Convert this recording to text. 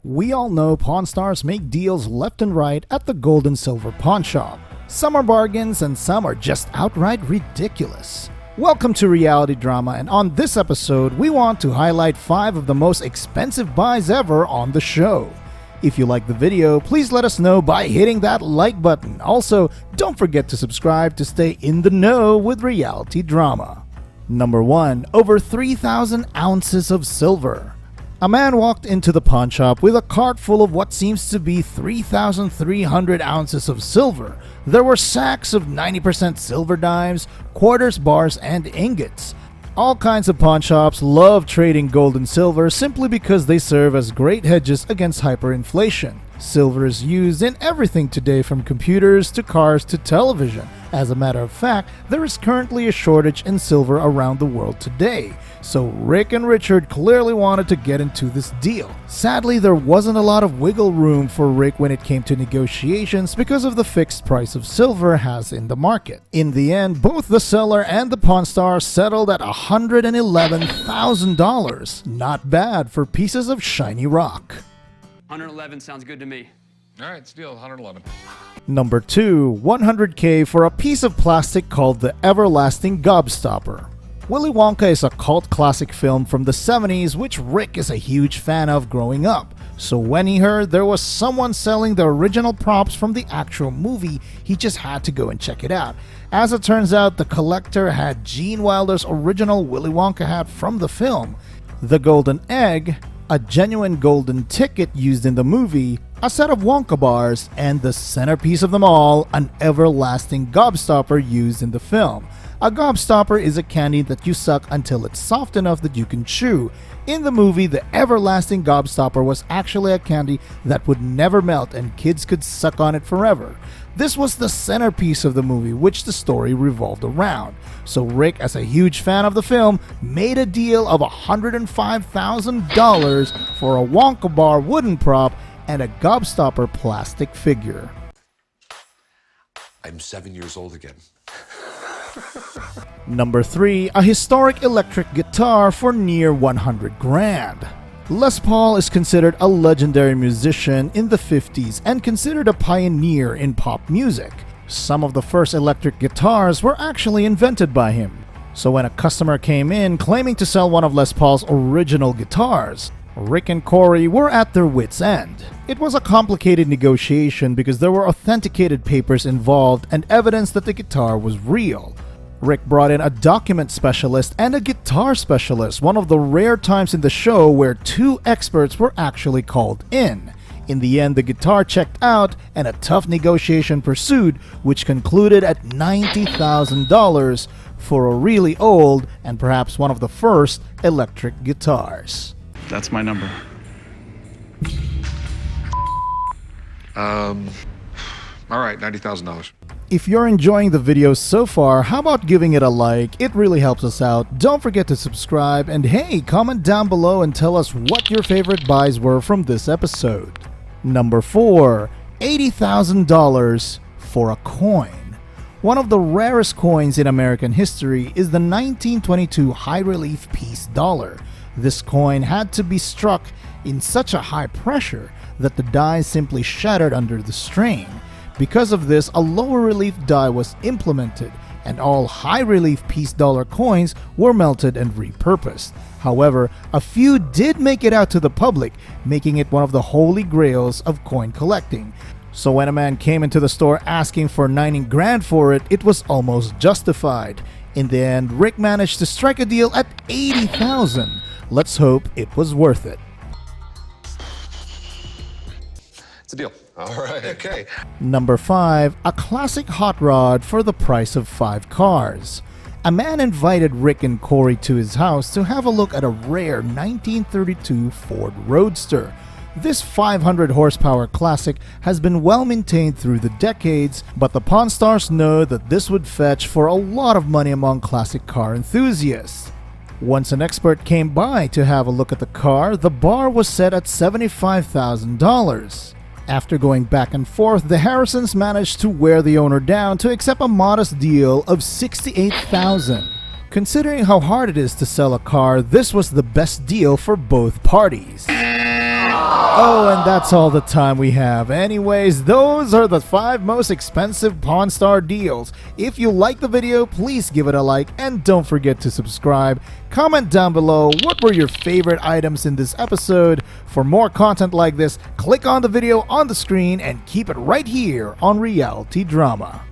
We all know Pawn Stars make deals left and right at the Gold and Silver Pawnshop. Some are bargains and some are just outright ridiculous. Welcome to Reality Drama, and on this episode we want to highlight 5 of the most expensive buys ever on the show. If you like the video, please let us know by hitting that like button. Also, don't forget to subscribe to stay in the know with Reality Drama. Number 1. Over 3,000 ounces of silver. A man walked into the pawn shop with a cart full of what seems to be 3,300 ounces of silver. There were sacks of 90% silver dimes, quarters, bars, and ingots. All kinds of pawn shops love trading gold and silver simply because they serve as great hedges against hyperinflation. Silver is used in everything today, from computers to cars to television. As a matter of fact, there is currently a shortage in silver around the world today. So Rick and Richard clearly wanted to get into this deal. Sadly, there wasn't a lot of wiggle room for Rick when it came to negotiations because of the fixed price of silver has in the market. In the end, both the seller and the pawn star settled at $111,000. Not bad for pieces of shiny rock. 111 sounds good to me. All right, it's deal, 111. Number 2. $100K for a piece of plastic called the everlasting Gobstopper. Willy Wonka is a cult classic film from the 70s which Rick is a huge fan of growing up. So when he heard there was someone selling the original props from the actual movie, he just had to go and check it out. As it turns out, the collector had Gene Wilder's original Willy Wonka hat from the film, the golden egg, a genuine golden ticket used in the movie, a set of Wonka bars, and the centerpiece of them all, an everlasting Gobstopper used in the film. A Gobstopper is a candy that you suck until it's soft enough that you can chew. In the movie, the everlasting Gobstopper was actually a candy that would never melt and kids could suck on it forever. This was the centerpiece of the movie, which the story revolved around. So Rick, as a huge fan of the film, made a deal of $105,000 for a Wonka bar wooden prop and a Gobstopper plastic figure. I'm 7 years old again. Number 3. A historic electric guitar for near 100 grand. Les Paul is considered a legendary musician in the 50s and considered a pioneer in pop music. Some of the first electric guitars were actually invented by him. So when a customer came in claiming to sell one of Les Paul's original guitars, Rick and Corey were at their wits' end. It was a complicated negotiation because there were authenticated papers involved and evidence that the guitar was real. Rick brought in a document specialist and a guitar specialist, one of the rare times in the show where 2 experts were actually called in. In the end, the guitar checked out and a tough negotiation pursued, which concluded at $90,000 for a really old and perhaps one of the first electric guitars. That's my number. All right, $90,000. If you're enjoying the video so far, how about giving it a like? It really helps us out. Don't forget to subscribe, and hey, comment down below and tell us what your favorite buys were from this episode. Number 4. $80,000 for a coin. One of the rarest coins in American history is the 1922 high-relief piece dollar. This coin had to be struck in such a high pressure that the die simply shattered under the strain. Because of this, a lower relief die was implemented, and all high-relief piece dollar coins were melted and repurposed. However, a few did make it out to the public, making it one of the holy grails of coin collecting. So when a man came into the store asking for 90 grand for it, it was almost justified. In the end, Rick managed to strike a deal at $80,000. Let's hope it was worth it. It's a deal. All right. Okay. Number 5. A classic hot rod for the price of 5 cars. A man invited Rick and Corey to his house to have a look at a rare 1932 Ford Roadster. This 500 horsepower classic has been well maintained through the decades, but the Pawn Stars know that this would fetch for a lot of money among classic car enthusiasts. Once an expert came by to have a look at the car, the bar was set at $75,000. After going back and forth, the Harrisons managed to wear the owner down to accept a modest deal of $68,000. Considering how hard it is to sell a car, this was the best deal for both parties. Oh, and that's all the time we have. Anyways, those are the 5 most expensive Pawn Star deals. If you like the video, please give it a like and don't forget to subscribe. Comment down below what were your favorite items in this episode. For more content like this, click on the video on the screen and keep it right here on Reality Drama.